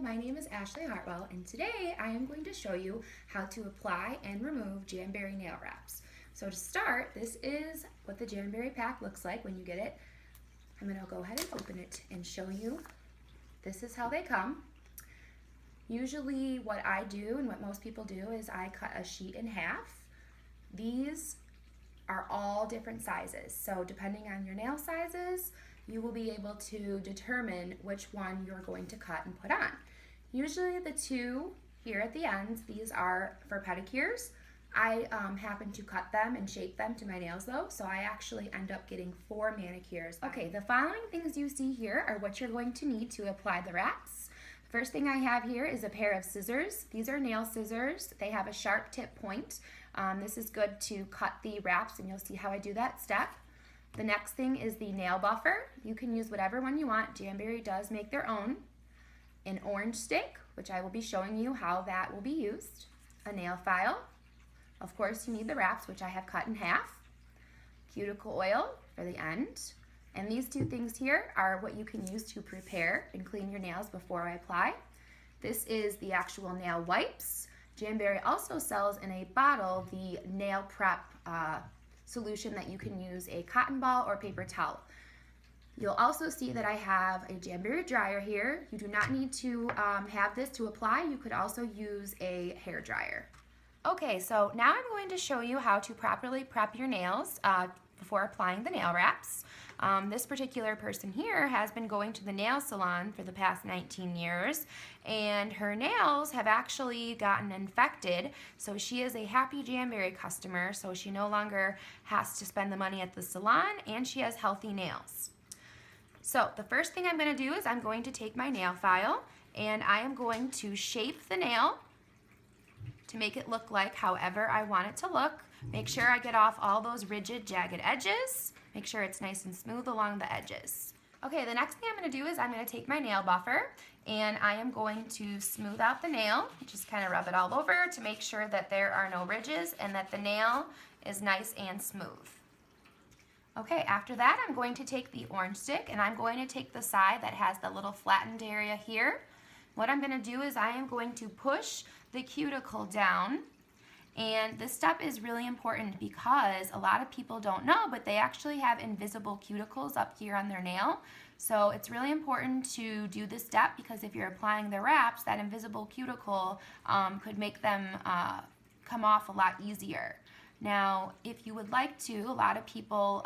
my name is Ashley Hartwell, and today I am going to show you how to apply and remove Jamberry nail wraps. So to start, this is what the Jamberry pack looks like when you get it. I'm going to go ahead and open it and show you. This is how they come. Usually what I do and what most people do is I cut a sheet in half. These are all different sizes, so depending on your nail sizes, you will be able to determine which one you're going to cut and put on. Usually the two here at the ends, these are for pedicures. I happen to cut them and shape them to my nails though, so I actually end up getting 4 manicures. Okay, the following things you see here are what you're going to need to apply the wraps. First thing I have here is a pair of scissors. These are nail scissors. They have a sharp tip point. This is good to cut the wraps, and you'll see how I do that step. The next thing is the nail buffer. You can use whatever one you want. Jamberry does make their own. An orange stick, which I will be showing you how that will be used. A nail file. Of course, you need the wraps, which I have cut in half. Cuticle oil for the end. And these two things here are what you can use to prepare and clean your nails before I apply. This is the actual nail wipes. Jamberry also sells in a bottle the nail prep solution that you can use a cotton ball or paper towel. You'll also see that I have a Jamberry dryer here. You do not need to have this to apply. You could also use a hair dryer. Okay, so now I'm going to show you how to properly prep your nails before applying the nail wraps. This particular person here has been going to the nail salon for the past 19 years, and her nails have actually gotten infected, so she is a happy Jamberry customer, so she no longer has to spend the money at the salon, and she has healthy nails. So the first thing I'm going to do is I'm going to take my nail file, and I am going to shape the nail to make it look like however I want it to look. Make sure I get off all those rigid, jagged edges. Make sure it's nice and smooth along the edges. Okay, the next thing I'm going to do is I'm going to take my nail buffer and I am going to smooth out the nail. Just kind of rub it all over to make sure that there are no ridges and that the nail is nice and smooth. Okay, after that I'm going to take the orange stick and I'm going to take the side that has the little flattened area here. What I'm going to do is I am going to push the cuticle down. And this step is really important because a lot of people don't know, but they actually have invisible cuticles up here on their nail. So it's really important to do this step because if you're applying the wraps, that invisible cuticle could make them come off a lot easier. Now, if you would like to, a lot of people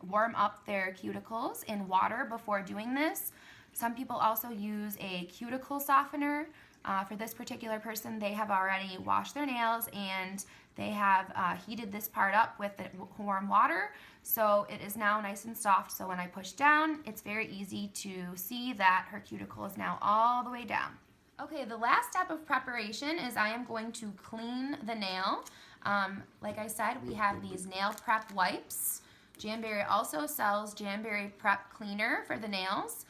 warm up their cuticles in water before doing this. Some people also use a cuticle softener. For this particular person, they have already washed their nails and they have heated this part up with the warm water, so it is now nice and soft. So when I push down, it's very easy to see that her cuticle is now all the way down. Okay, the last step of preparation is I am going to clean the nail. Like I said, we have these nail prep wipes. Jamberry also sells Jamberry Prep Cleaner for the nails.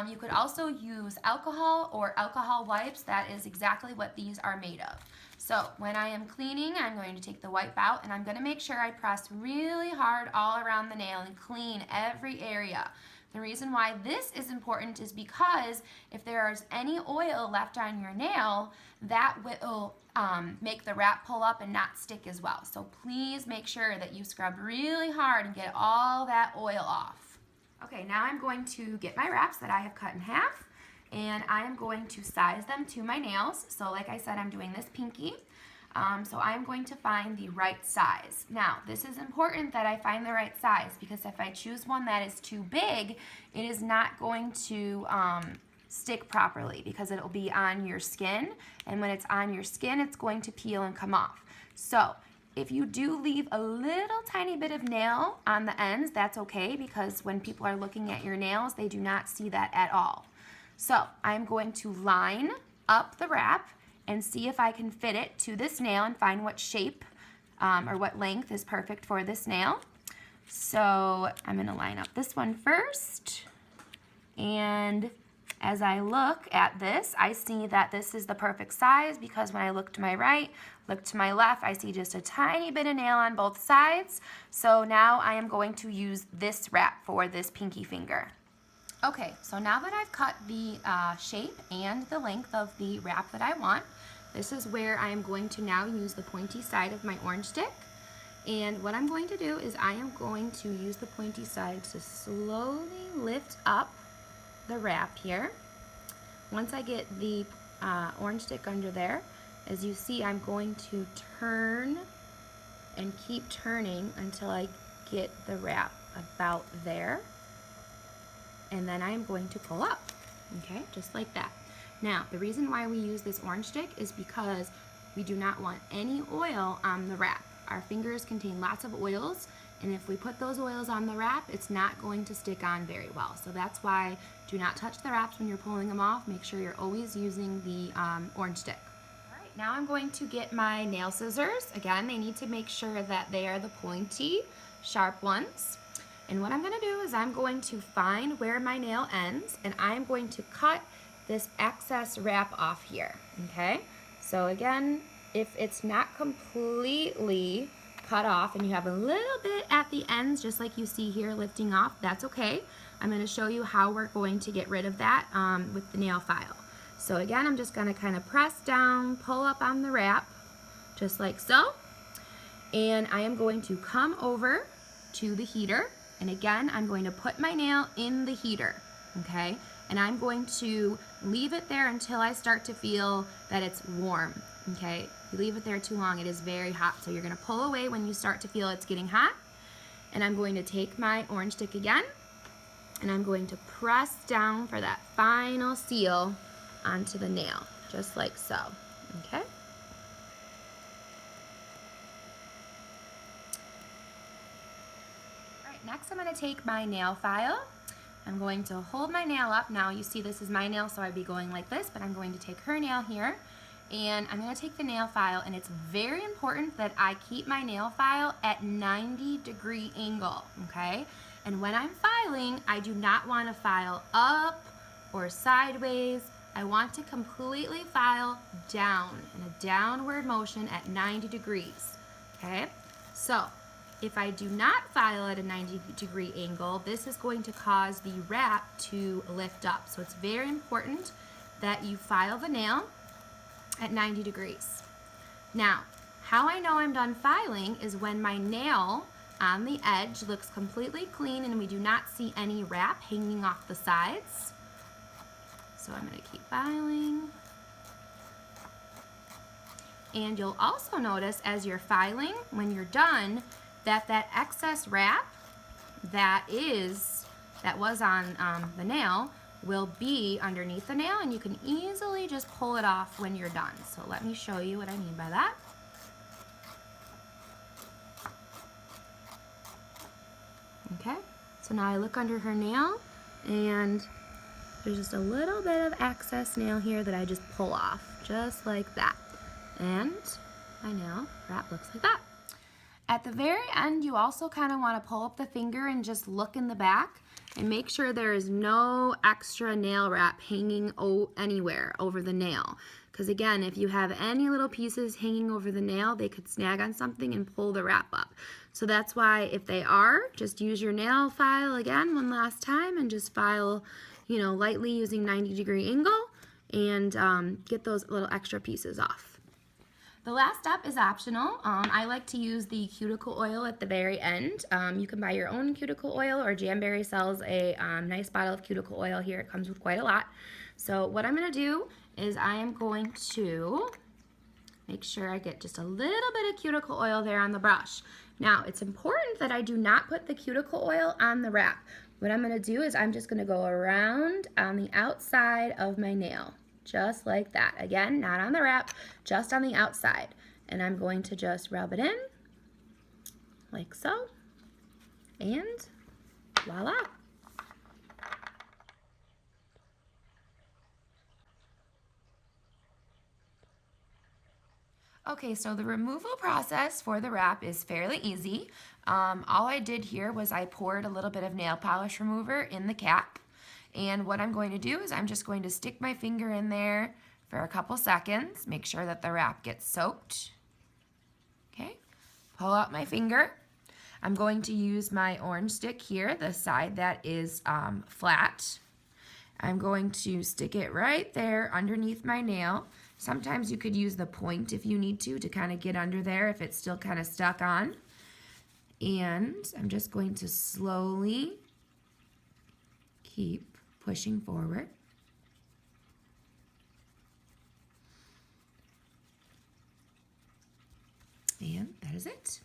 You could also use alcohol or alcohol wipes. That is exactly what these are made of. So when I am cleaning, I'm going to take the wipe out and I'm going to make sure I press really hard all around the nail and clean every area. The reason why this is important is because if there is any oil left on your nail, that will make the wrap pull up and not stick as well. So please make sure that you scrub really hard and get all that oil off. Okay, now I'm going to get my wraps that I have cut in half and I am going to size them to my nails. So like I said, I'm doing this pinky. So I'm going to find the right size. Now, this is important that I find the right size because if I choose one that is too big, it is not going to stick properly because it'll be on your skin, and when it's on your skin, it's going to peel and come off. So if you do leave a little tiny bit of nail on the ends, that's okay because when people are looking at your nails, they do not see that at all. So I'm going to line up the wrap and see if I can fit it to this nail and find what shape or what length is perfect for this nail. So I'm going to line up this one first, and as I look at this, I see that this is the perfect size because when I look to my right, look to my left, I see just a tiny bit of nail on both sides. So now I am going to use this wrap for this pinky finger. Okay, so now that I've cut the shape and the length of the wrap that I want, this is where I am going to now use the pointy side of my orange stick. And what I'm going to do is I am going to use the pointy side to slowly lift up the wrap here. Once I get the orange stick under there, as you see, I'm going to turn and keep turning until I get the wrap about there. And then I'm going to pull up, okay, just like that. Now, the reason why we use this orange stick is because we do not want any oil on the wrap. Our fingers contain lots of oils, and if we put those oils on the wrap, it's not going to stick on very well. So that's why do not touch the wraps when you're pulling them off. Make sure you're always using the orange stick. All right, now I'm going to get my nail scissors. Again, they need to make sure that they are the pointy, sharp ones. And what I'm going to do is I'm going to find where my nail ends, and I'm going to cut this excess wrap off here, okay? So again, if it's not completely cut off and you have a little bit at the ends, just like you see here lifting off, that's okay. I'm going to show you how we're going to get rid of that with the nail file. So again, I'm just going to kind of press down, pull up on the wrap, just like so. And I am going to come over to the heater. And again, I'm going to put my nail in the heater, okay? And I'm going to leave it there until I start to feel that it's warm, okay? If you leave it there too long, it is very hot. So you're gonna pull away when you start to feel it's getting hot. And I'm going to take my orange stick again, and I'm going to press down for that final seal onto the nail, just like so, okay? Next, I'm going to take my nail file. I'm going to hold my nail up. Now you see this is my nail, so I'd be going like this, but I'm going to take her nail here, and I'm going to take the nail file, and it's very important that I keep my nail file at 90-degree angle, okay? And when I'm filing, I do not want to file up or sideways. I want to completely file down in a downward motion at 90 degrees, okay? So if I do not file at a 90-degree angle, this is going to cause the wrap to lift up. So it's very important that you file the nail at 90 degrees. Now, how I know I'm done filing is when my nail on the edge looks completely clean and we do not see any wrap hanging off the sides. So I'm going to keep filing. And you'll also notice as you're filing, when you're done, that excess wrap that was on the nail will be underneath the nail, and you can easily just pull it off when you're done. So let me show you what I mean by that. Okay, so now I look under her nail, and there's just a little bit of excess nail here that I just pull off, just like that. And my nail wrap looks like that. At the very end, you also kind of want to pull up the finger and just look in the back and make sure there is no extra nail wrap hanging anywhere over the nail. Because again, if you have any little pieces hanging over the nail, they could snag on something and pull the wrap up. So that's why if they are, just use your nail file again one last time and just file, you know, lightly using 90-degree angle and get those little extra pieces off. The last step is optional. I like to use the cuticle oil at the very end. You can buy your own cuticle oil, or Jamberry sells a nice bottle of cuticle oil here. It comes with quite a lot. So what I'm going to do is I am going to make sure I get just a little bit of cuticle oil there on the brush. Now, it's important that I do not put the cuticle oil on the wrap. What I'm going to do is I'm just going to go around on the outside of my nail. Just like that. Again, not on the wrap, just on the outside. And I'm going to just rub it in, like so, and voila. Okay, so the removal process for the wrap is fairly easy. All I did here was I poured a little bit of nail polish remover in the cap. And what I'm going to do is I'm just going to stick my finger in there for a couple seconds, make sure that the wrap gets soaked. Okay, pull out my finger. I'm going to use my orange stick here, the side that is flat, I'm going to stick it right there underneath my nail. Sometimes you could use the point if you need to kind of get under there if it's still kind of stuck on. And I'm just going to slowly keep pushing forward. And that is it.